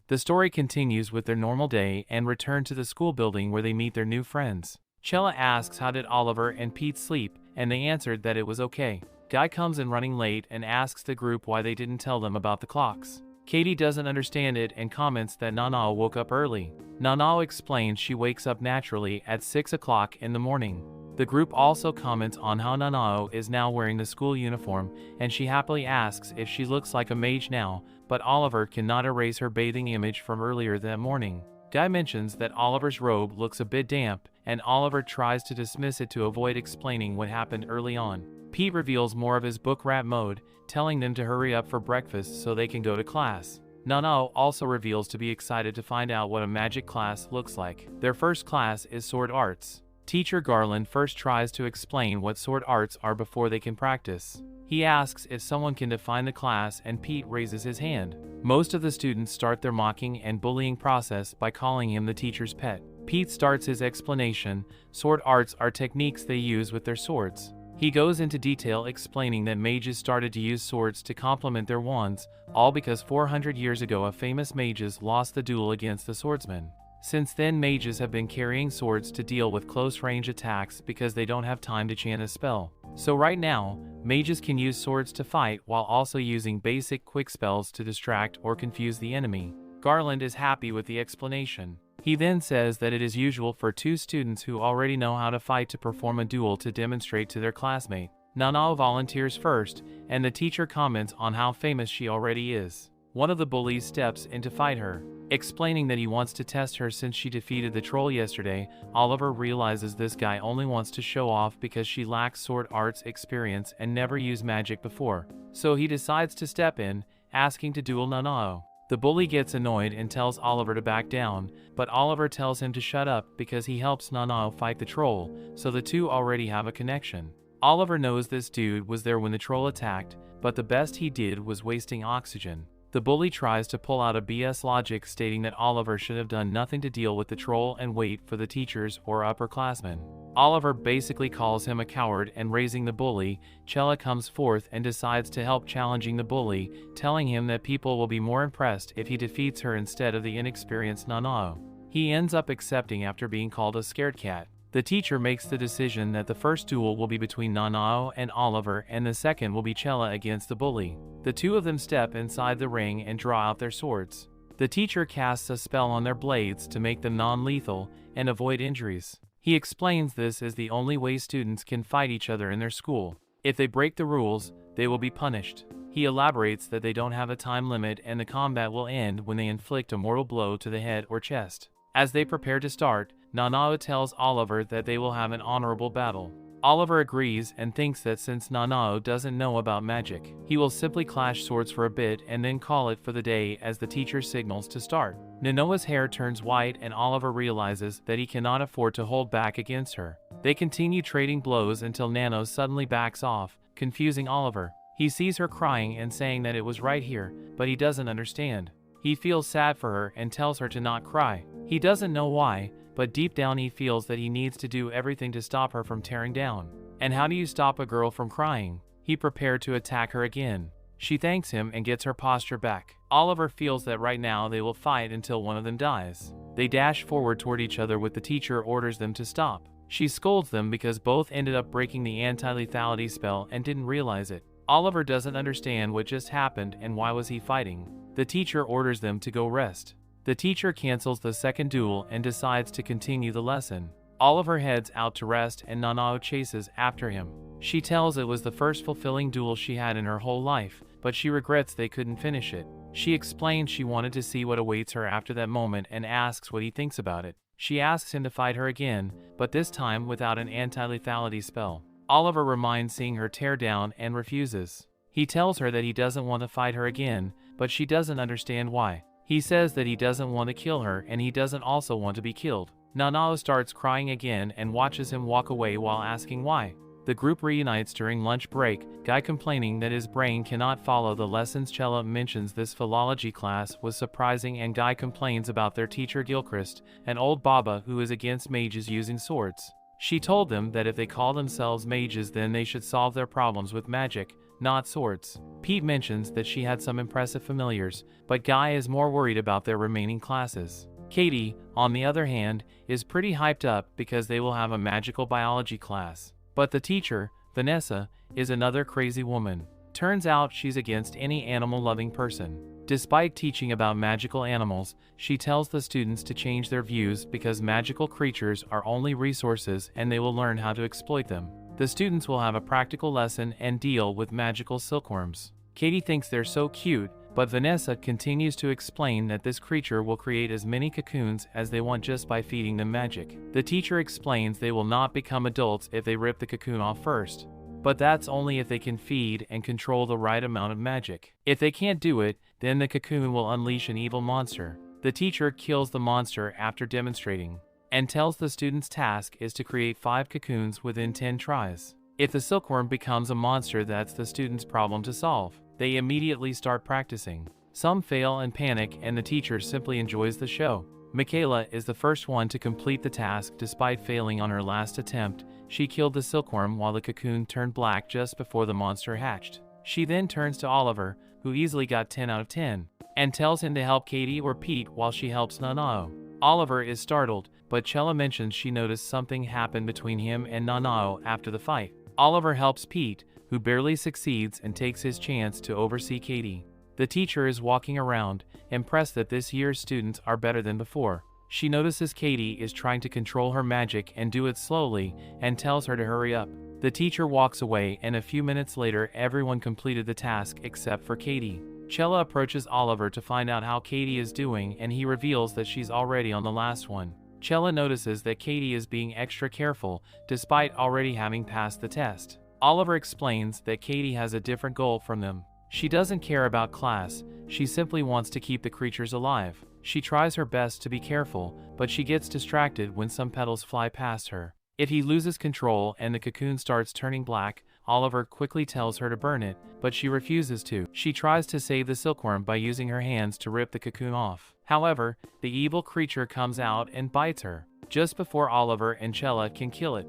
The story continues with their normal day and return to the school building where they meet their new friends. Chella asks how did Oliver and Pete sleep, and they answered that it was okay. Guy comes in running late and asks the group why they didn't tell them about the clocks. Katie doesn't understand it and comments that Nanao woke up early. Nanao explains she wakes up naturally at 6 o'clock in the morning. The group also comments on how Nanao is now wearing the school uniform, and she happily asks if she looks like a mage now, but Oliver cannot erase her bathing image from earlier that morning. Guy mentions that Oliver's robe looks a bit damp, and Oliver tries to dismiss it to avoid explaining what happened early on. Pete reveals more of his book rat mode, telling them to hurry up for breakfast so they can go to class. Nanao also reveals to be excited to find out what a magic class looks like. Their first class is sword arts. Teacher Garland first tries to explain what sword arts are before they can practice. He asks if someone can define the class and Pete raises his hand. Most of the students start their mocking and bullying process by calling him the teacher's pet. Pete starts his explanation. Sword arts are techniques they use with their swords. He goes into detail explaining that mages started to use swords to complement their wands, all because 400 years ago a famous mages lost the duel against the swordsman. Since then mages have been carrying swords to deal with close-range attacks because they don't have time to chant a spell. So right now, mages can use swords to fight while also using basic quick spells to distract or confuse the enemy. Garland is happy with the explanation. He then says that it is usual for two students who already know how to fight to perform a duel to demonstrate to their classmate. Nanao volunteers first, and the teacher comments on how famous she already is. One of the bullies steps in to fight her, explaining that he wants to test her since she defeated the troll yesterday. Oliver realizes this guy only wants to show off because she lacks sword arts experience and never used magic before. So he decides to step in, asking to duel Nanao. The bully gets annoyed and tells Oliver to back down, but Oliver tells him to shut up because he helps Nanao fight the troll, so the two already have a connection. Oliver knows this dude was there when the troll attacked, but the best he did was wasting oxygen. The bully tries to pull out a BS logic stating that Oliver should have done nothing to deal with the troll and wait for the teachers or upperclassmen. Oliver basically calls him a coward and raising the bully. Chella comes forth and decides to help challenging the bully, telling him that people will be more impressed if he defeats her instead of the inexperienced Nanao. He ends up accepting after being called a scared cat. The teacher makes the decision that the first duel will be between Nanao and Oliver and the second will be Chella against the bully. The two of them step inside the ring and draw out their swords. The teacher casts a spell on their blades to make them non-lethal and avoid injuries. He explains this as the only way students can fight each other in their school. If they break the rules, they will be punished. He elaborates that they don't have a time limit and the combat will end when they inflict a mortal blow to the head or chest. As they prepare to start, Nanao tells Oliver that they will have an honorable battle. Oliver agrees and thinks that since Nanao doesn't know about magic, he will simply clash swords for a bit and then call it for the day as the teacher signals to start. Nanoa's hair turns white and Oliver realizes that he cannot afford to hold back against her. They continue trading blows until Nano suddenly backs off, confusing Oliver. He sees her crying and saying that it was right here, but he doesn't understand. He feels sad for her and tells her to not cry. He doesn't know why, but deep down he feels that he needs to do everything to stop her from tearing down. And how do you stop a girl from crying? He prepared to attack her again. She thanks him and gets her posture back. Oliver feels that right now they will fight until one of them dies. They dash forward toward each other with the teacher orders them to stop. She scolds them because both ended up breaking the anti-lethality spell and didn't realize it. Oliver doesn't understand what just happened and why was he fighting. The teacher orders them to go rest. The teacher cancels the second duel and decides to continue the lesson. Oliver heads out to rest and Nanao chases after him. She tells it was the first fulfilling duel she had in her whole life, but she regrets they couldn't finish it. She explains she wanted to see what awaits her after that moment and asks what he thinks about it. She asks him to fight her again, but this time without an anti-lethality spell. Oliver reminds seeing her tear down and refuses. He tells her that he doesn't want to fight her again, but she doesn't understand why. He says that he doesn't want to kill her and he doesn't also want to be killed. Nanao starts crying again and watches him walk away while asking why. The group reunites during lunch break, Guy complaining that his brain cannot follow the lessons. Chella mentions this philology class was surprising and Guy complains about their teacher Gilchrist, an old baba who is against mages using swords. She told them that if they call themselves mages then they should solve their problems with magic, not swords. Pete mentions that she had some impressive familiars, but Guy is more worried about their remaining classes. Katie, on the other hand, is pretty hyped up because they will have a magical biology class. But the teacher, Vanessa, is another crazy woman. Turns out she's against any animal-loving person. Despite teaching about magical animals, she tells the students to change their views because magical creatures are only resources and they will learn how to exploit them. The students will have a practical lesson and deal with magical silkworms. Katie thinks they're so cute, but Vanessa continues to explain that this creature will create as many cocoons as they want just by feeding them magic. The teacher explains they will not become adults if they rip the cocoon off first. But that's only if they can feed and control the right amount of magic. If they can't do it, then the cocoon will unleash an evil monster. The teacher kills the monster after demonstrating, and tells the students' task is to create 5 cocoons within 10 tries. If the silkworm becomes a monster, that's the students' problem to solve. They immediately start practicing. Some fail and panic, and the teacher simply enjoys the show. Michaela is the first one to complete the task despite failing on her last attempt. She killed the silkworm while the cocoon turned black just before the monster hatched. She then turns to Oliver, who easily got 10 out of 10, and tells him to help Katie or Pete while she helps Nanao. Oliver is startled, but Chella mentions she noticed something happened between him and Nanao after the fight. Oliver helps Pete, who barely succeeds and takes his chance to oversee Katie. The teacher is walking around, impressed that this year's students are better than before. She notices Katie is trying to control her magic and do it slowly, and tells her to hurry up. The teacher walks away, and a few minutes later everyone completed the task except for Katie. Chella approaches Oliver to find out how Katie is doing, and he reveals that she's already on the last one. Chella notices that Katie is being extra careful, despite already having passed the test. Oliver explains that Katie has a different goal from them. She doesn't care about class, she simply wants to keep the creatures alive. She tries her best to be careful, but she gets distracted when some petals fly past her. If he loses control and the cocoon starts turning black, Oliver quickly tells her to burn it, but she refuses to. She tries to save the silkworm by using her hands to rip the cocoon off. However, the evil creature comes out and bites her, just before Oliver and Chella can kill it.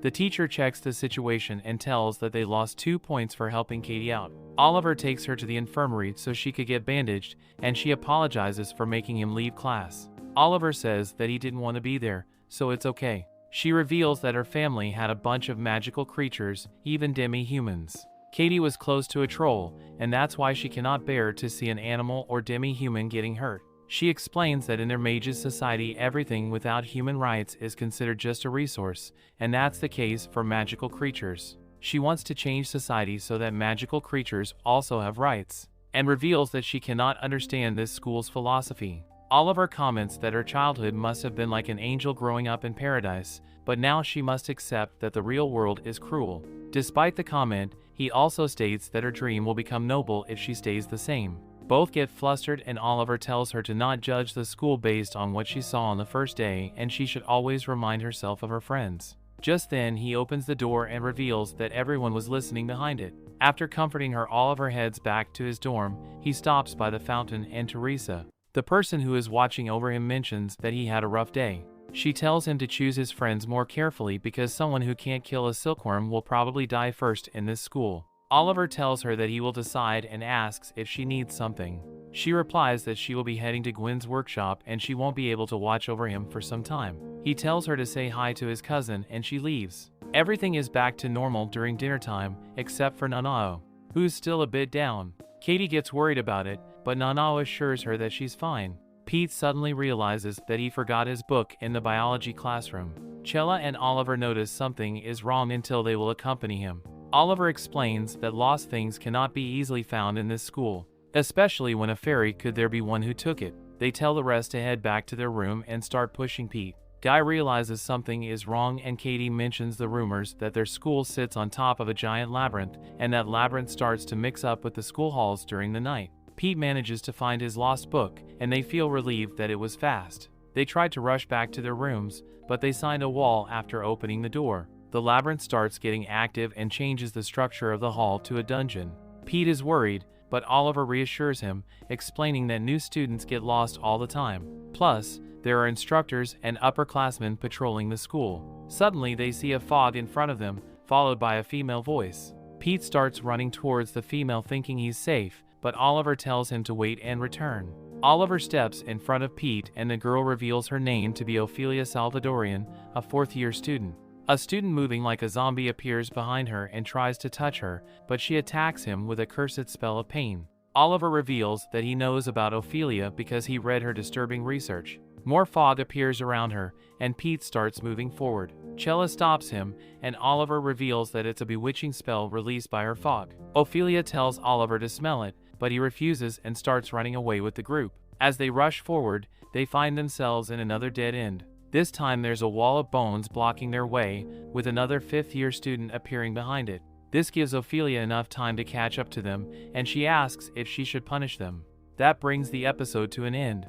The teacher checks the situation and tells that they lost 2 points for helping Katie out. Oliver takes her to the infirmary so she could get bandaged, and she apologizes for making him leave class. Oliver says that he didn't want to be there, so it's okay. She reveals that her family had a bunch of magical creatures, even demi-humans. Katie was close to a troll, and that's why she cannot bear to see an animal or demi-human getting hurt. She explains that in their mages' society everything without human rights is considered just a resource, and that's the case for magical creatures. She wants to change society so that magical creatures also have rights, and reveals that she cannot understand this school's philosophy. Oliver comments that her childhood must have been like an angel growing up in paradise, but now she must accept that the real world is cruel. Despite the comment, he also states that her dream will become noble if she stays the same. Both get flustered, and Oliver tells her to not judge the school based on what she saw on the first day, and she should always remind herself of her friends. Just then he opens the door and reveals that everyone was listening behind it. After comforting her, Oliver heads back to his dorm. He stops by the fountain, and Teresa, the person who is watching over him, mentions that he had a rough day. She tells him to choose his friends more carefully because someone who can't kill a silkworm will probably die first in this school. Oliver tells her that he will decide and asks if she needs something. She replies that she will be heading to Gwen's workshop and she won't be able to watch over him for some time. He tells her to say hi to his cousin, and she leaves. Everything is back to normal during dinner time, except for Nanao, who's still a bit down. Katie gets worried about it, but Nanao assures her that she's fine. Pete suddenly realizes that he forgot his book in the biology classroom. Chella and Oliver notice something is wrong until they will accompany him. Oliver explains that lost things cannot be easily found in this school, especially when a fairy could there be one who took it. They tell the rest to head back to their room and start pushing Pete. Guy realizes something is wrong, and Katie mentions the rumors that their school sits on top of a giant labyrinth, and that labyrinth starts to mix up with the school halls during the night. Pete manages to find his lost book, and they feel relieved that it was fast. They tried to rush back to their rooms, but they signed a wall after opening the door. The labyrinth starts getting active and changes the structure of the hall to a dungeon. Pete is worried, but Oliver reassures him, explaining that new students get lost all the time. Plus, there are instructors and upperclassmen patrolling the school. Suddenly they see a fog in front of them, followed by a female voice. Pete starts running towards the female thinking he's safe, but Oliver tells him to wait and return. Oliver steps in front of Pete and the girl reveals her name to be Ophelia Salvadorian, a fourth-year student. A student moving like a zombie appears behind her and tries to touch her, but she attacks him with a cursed spell of pain. Oliver reveals that he knows about Ophelia because he read her disturbing research. More fog appears around her, and Pete starts moving forward. Chella stops him, and Oliver reveals that it's a bewitching spell released by her fog. Ophelia tells Oliver to smell it, but he refuses and starts running away with the group. As they rush forward, they find themselves in another dead end. This time there's a wall of bones blocking their way, with another fifth-year student appearing behind it. This gives Ophelia enough time to catch up to them, and she asks if she should punish them. That brings the episode to an end.